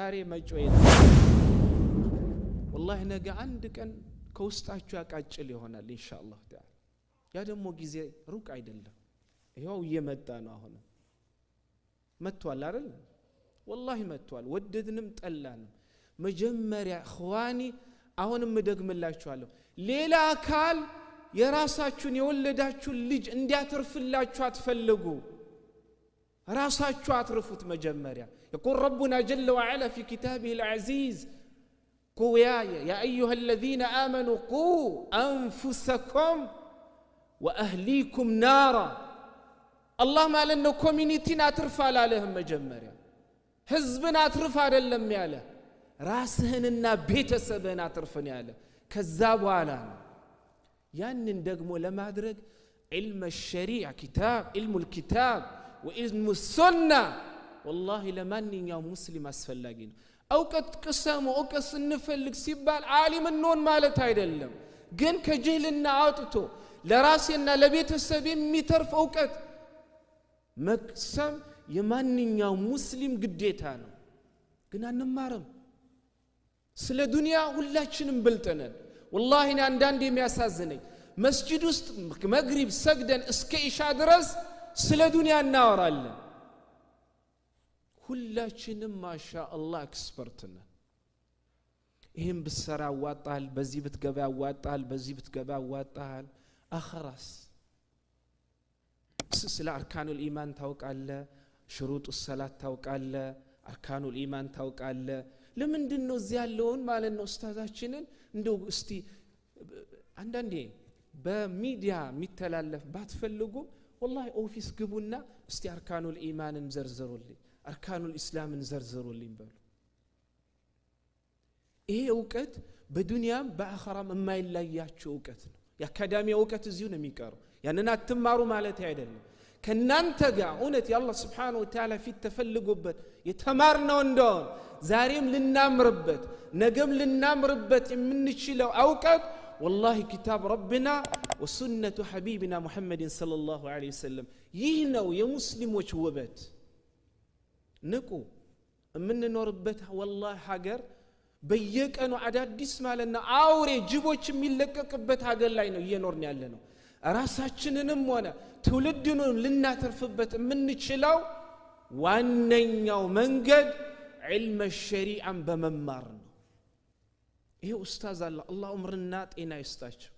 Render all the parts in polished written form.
ዛሬ መጮይ والله ነገ አንድ ቀን ከውስጣችሁ ያቃጭል ይሆናል ኢንሻአላህ ተዓላ ያ ደግሞ ጊዜ ሩቅ አይደለም ይሄው እየመጣ ነው አሁን መጥቷል አይደል والله መጥቷል ወደድንም ጠላንም መጀመሪያ اخواني አሁንም ደግምላችኋለሁ ሌላ አካል የራሳችሁን የወለዳችሁን ልጅ እንዲያተርፍላችሁ አትፈልጉ ራሳችሁ አትርፉት መጀመሪያ يقول ربنا جل وعلا في كتابه العزيز قوا يا ايها الذين امنوا قوا انفسكم واهليكم نارا الله ما لانه كوميونيتي አትርፍ አላለህም መጀመሪያ ህዝብን አትርፍ አይደለም ያለ ራስህንና ቤተሰብህን አትርፍ ነው ያለ ከዛ በኋላ ነው ያንን ደግሞ ለማድረግ علم الشريعه كتاب علم الكتاب وعلم السنه والله ለማንኛው ሙስሊም አስፈላጊ ነው አውቀት ቅሰሙ አውቀስ እንፈልግ ሲባል ዓሊም እንሆን ማለት አይደለም ግን ከጅህልና አውጥቶ ለራስና ለቤተሰብ የሚተርፍ አውቀት መቅሰም የማንኛው ሙስሊም ግዴታ ነው ግን አንማርም ስለ ዱንያ ሁላችንም ብልጠነን والله እኔ አንዳንዴ የሚያሳዝነኝ መስጂድ ውስጥ መግሪብ ሰግደን እስከ ኢሻ ድረስ ስለ ዱንያ እናወራለን ሁላችንም ማሻአላህ ኤክስፐርት ነን ይሄን ብትሰራ ያዋጣል በዚህ ብትገባ ያዋጣል በዚህ ብትገባ ያዋጣል አخرስ ስለ አርካኑል ኢማን ታውቃለህ ሽሩጡ ሰላት ታውቃለህ አርካኑል ኢማን ታውቃለህ ለምንድነው እዚህ ያለውን ማለት ነው ኡስታዛችንን እንደው እስቲ አንዳንዴ በሚዲያ የሚተላለፍ ባትፈልጉ والله ኦፊስ ግቡና እስቲ አርካኑል ኢማንን ዘርዝሩልኝ አርካኑል ኢስላምን ዘርዝሩልኝ በሉ ይሄ ዕውቀት በዱንያም በአኺራም የማይለያቸው ዕውቀት ነው የአካዳሚ ዕውቀት እዚሁ ነው የሚቀረው ያንን አትማሩ ማለት አይደለም ከናንተ ጋር እውነት ያላህ Subhanahu Wa Ta'ala ፊት ተፈልጉበት የተማርነው እንደሆነ ዛሬም ልናምርበት ነገም ልናምርበት የምንችለው ዕውቀት والله كتاب ربنا وسنة حبيبنا محمد صلى الله عليه وسلم ይህ ነው የሙስሊሞች ውበት ንቁ የምንኖርበት والله ሀገር በየቀኑ አዳዲስ ማለትና አውሬ ጅቦች የሚለቀቅበት ሀገር ላይ ነው እየኖርን ያለነው ራሳችንንም ሆነ ትውልድንም ልናተርፍበት የምንችለው ዋነኛው መንገድ علم الشريعة በመማር ነው ይሄ ኡስታዝ አላህ ዑምርና ጤና ይስጣቸው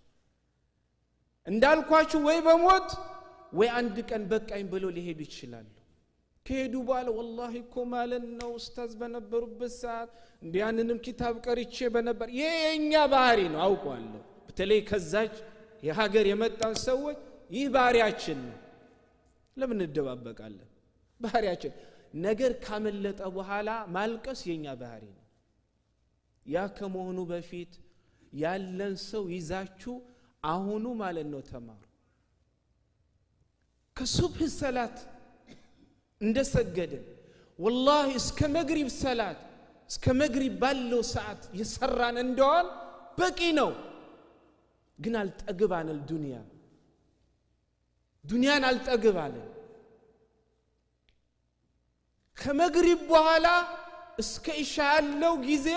እንዳልኳችሁ ወይ በሞት ወይ አንድ ቀን በቃኝ ብሎ ሊሄዱ ይችላል ከሄዱ በኋላ والله እኮ ማለት ነው ኡስታዝ በነበሩበት ሰዓት እንዲያንንም ኪታብ ቀርጬ በነበር የኛ ባህሪ ነው አውቀዋለሁ በተለይ ከዛች የሀገር የመጣን ሰዎች ይህ ባህሪያችን ነው ለምን እንደባበቃለን ባህሪያችን ነገር ካመለጠ በኋላ ማልቀስ የኛ ባህሪ ነው ያ ከመሆኑ በፊት ያለን ሰው ይዛችሁ አሁኑ ማለት ነው ተማሩ ከሱብህ ሰላት እንደሰገድን والله እስከ መግሪብ ሰላት እስከ መግሪብ ባለው ሰዓት የሰራን እንደሆን በቂ ነው ግን አልጠግባን ዱንያን አልጠግባን ከመግሪብ በኋላ እስከ ኢሻ ያለው ጊዜ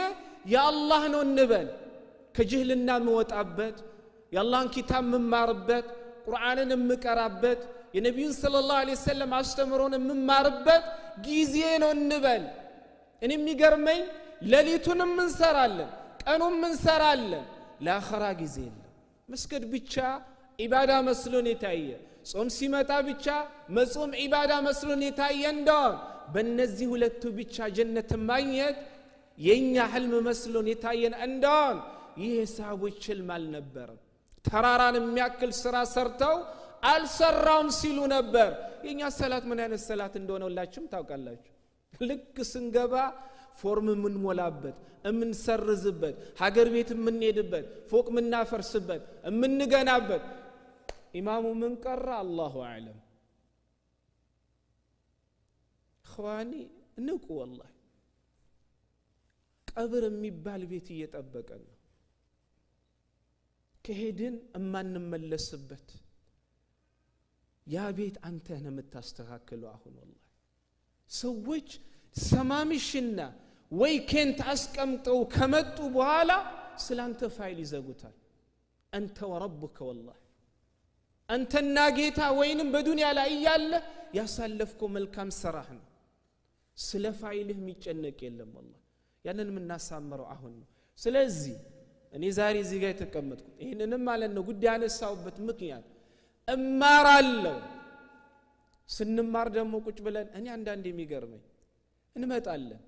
ያአላህ ነው እንበል ከጅህልና መወጣበት ያአላህን ኪታብ መማርበት ቁርአንን መቀራበት የነብዩን ሰለላሁ ዐለይሂ ወሰለም አስተምሮን መማርበት ጊዜ ነው እንበል እኔ የሚገርመኝ ሌሊቱንም እንሰራለን ቀኑም እንሰራለን ለአኺራ ጊዜ የለም መስገድ ብቻ ኢባዳ መስሎን የታየ ጾም ሲመጣ ብቻ መጾም ኢባዳ መስሎን የታየ እንደው በእነዚህ ሁለቱ ብቻ ጀነት ማግኘት የኛ ህልም መስሎን የታየን እንደው ይሄ ሰሃቦች ህልም አልነበረም ተራራን የሚያክል ስራ ሰርተው አልሰራም ሲሉ ነበር የኛ ሰላት ምን አይነት ሰላት እንደሆነ ሁላችሁም ታውቃላችሁ ልክ ስንገባ ፎርም ምን ሞላበት እምን ሰርዝበት ሀገር ቤት ምን ሄድበት ፎቅ ምን ናፈርስበት ምን ገናበት ኢማሙ ምን ቀራ አላሁ አዕለም اخواني ንቁ والله ቀብር የሚባል ቤት እየጠበቀን ነው ከሄድን እማንመለስበት ያ ቤት አንተ ነህ የምታስተካክለው አሁን والله ሰዎች ሰማምሽና ወይ ከንት አስቀምጠው ከመጡ በኋላ ስላንተ ፋይል ይዘጉታል አንተ ወረብከ والله አንተና ጌታ ወይንም በዱንያ ላይ ያለ ያሳለፍከው መልካም ሰራህ ነው ስለ ፋይልህ የሚጨነቅ የለም والله ያንን ምናሳመረው አሁን ነው ስለዚህ እኔ ዛሬ እዚህ ጋር ተቀመጥኩት ይሄንንም ማለት ነው ጉዳይ አነሳውበት ምክንያት እማራለሁ ስንማር ደግሞ ቁጭ ብለን እኔ አንዳንዴ የሚገርመኝ እንመጣለን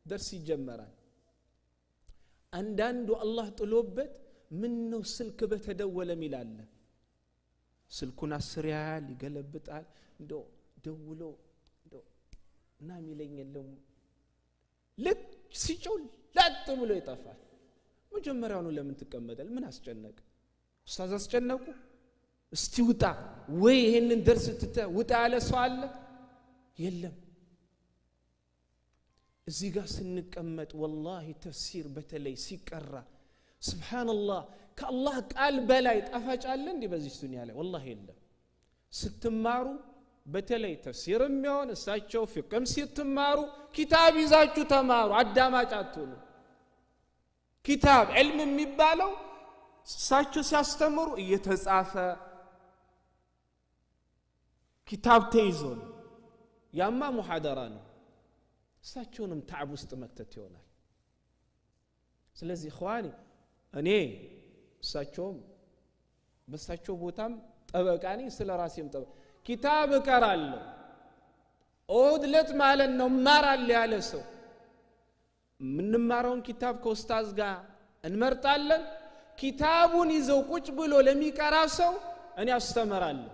درس ይጀመራል አንዳንዱ አላህ ጥሎበት ምን ነው ስልክ በተደወለ ሚላለ ስልኩን አስሪያል ይገለብጣል እንዶ ደውሎ እንዶ እና ሚለኝ የለም ልክ ሲጮል ላጥ ብሎ ይጠፋል መጀመሪያው ነው ለምን ተቀመጣል ምን አስጨነቀ ኡስታዝ አስጨነቁ እስቲ ውጣ ወይ ይሄንን درس ውጣ ያለ ሰው አለ የለም እዚህ ጋር ስንቀመጥ والله ተፍሲር በተለይ ሲቀራ ሱብሃንአላህ ከአላህ ቃል በላይ ጣፋጭ አለ እንዴ በዚህ ዱንያ ላይ والله የለም ስትማሩ በተለይ ተፍሲርም ይሆን እሳቸው ፍቅም ስትማሩ ኪታብ ይዛችሁ ተማሩ አዳማጭ አትሁኑ ኪታብ ዒልም የሚባለው እሳቸው ሲያስተምሩ እየተጻፈ ኪታብ ተይዞ ያማ ሙሐደራ ነው እሳቸውንም ተዓብ ውስጥ መክተት ይሆናል ስለዚህ ኢኽዋኒ እኔ እሳቸውም በእሳቸው ቦታም ጠበቃኒ ስለ ራሴም ጠበቃ ኪታብ እቀራለሁ ኦድለት ማለት ነው ማራል ያለ ሰው ምንማረውን ኪታብ ከኡስታዝ ጋር እንመርጣለን ኪታቡን ይዘው ቁጭ ብሎ ለሚቀራ ሰው እኔ አስተምራለሁ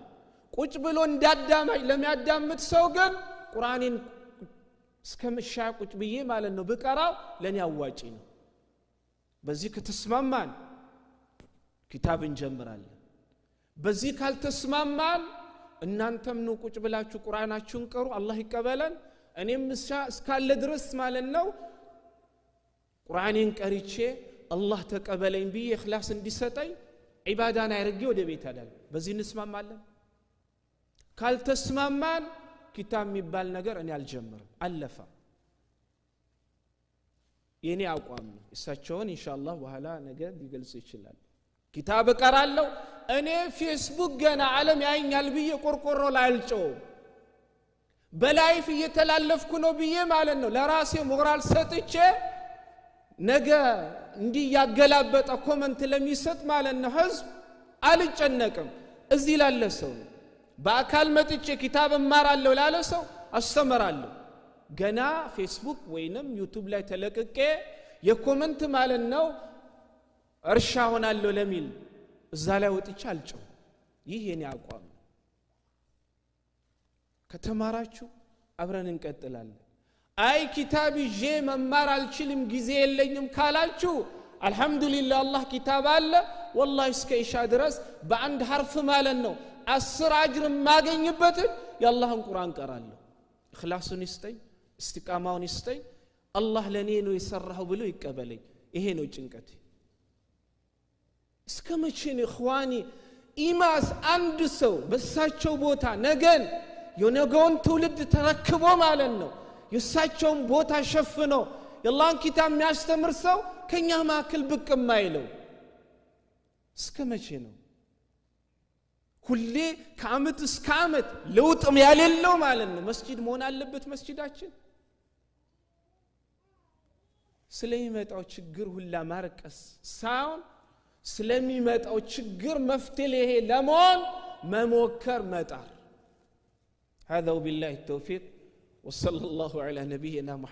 ቁጭ ብሎ እንዳዳማጭ ለሚያዳምጥ ሰው ግን ቁርአንን እስከመሻቁጭ ብዬ ማለት ነው በቀራው ለኔ አዋጪ ነው በዚህ ከተስማማን ኪታብ እንጀምራለን በዚህ ካልተስማማን እናንተም ነው ቁጭ ብላችሁ ቁርአናችሁን ቀሩ አላህ ይቀበለን እኔም እስካለ ድረስ ማለት ነው ቁርአኔን ቀርቼ አላህ ተቀበለኝ ብዬ ኢኽላስ እንዲሰጠኝ ዒባዳን አይርጌ ወደ ቤት አዳል በዚህ እንስማማለን ካልተስማማን ኪታብ የሚባል ነገር እኔ አልጀምርም አለፈ የኔ አቋም ነው እሳቸውን ኢንሻአላህ በኋላ ነገር ሊገልጽ ይችላል ኪታብ ቀራለሁ እኔ ፌስቡክ ገና ዓለም ያይኛል ብዬ ቆርቆሮ ላይ አልጨው በላይፍ እየተላለፍኩ ነው ብዬ ማለት ነው ለራሴ ሞራል ሰጥቼ ነገ እንዲህ ያገላበጠ ኮሜንት ለሚሰጥ ማለት ነው ህዝብ አልጨነቅም እዚህ ላለ ሰው በአካል መጥቼ ኪታብ እማራለሁ ላለ ሰው አስተምራለሁ ገና ፌስቡክ ወይንም ዩቲዩብ ላይ ተለቅቄ የኮሜንት ማለት ነው እርሻ ሆናለሁ ለሚል እዛ ላይ ወጥቼ አልጨው ይሄ የኔ አቋም ከተማራችሁ አብረን እንቀጥላለን አይ ኪታብ ይዤ መማር አልችልም ጊዜ የለኝም ካላችሁ አልহামዱሊላህ አላህ ኪታብ አለ والله እስከ ኢሻ ድረስ በአንድ ሐርፍ ማለት ነው 10 አጅር ማገኝበት የአላህን ቁርአን ቀራለሁ ኢኽላሱን ይስጠኝ እስቲቃማውን ይስጠኝ አላህ ለኔ ነው የሰራው ብሎ ይቀበለኝ ይሄ ነው ጭንቀቴ እስከመቼ ነው ኢኽዋኒ ኢማስ አንድ ሰው በሳቸው ቦታ ነገን የነገውን ትውልድ ተረክቦ ማለት ነው የሳቸውን ቦታ ሸፍኖ የአላህን ኪታብ የሚያስተምር ሰው ከኛ ማከል ብቅ ማይለው እስከመቼ ነው ሁሌ ከአመት እስከ አመት ለውጥም ያለለው ማለት ነው መስጂድ መሆን አለበት መስጂዳችን ስለሚመጣው ችግር ሁላ ማርቀስ ሳይሆን ስለሚመጣው ችግር መፍትሄ ለመሆን መሞከር መጣር هذا وبالله التوفيق وصلى الله على نبينا محمد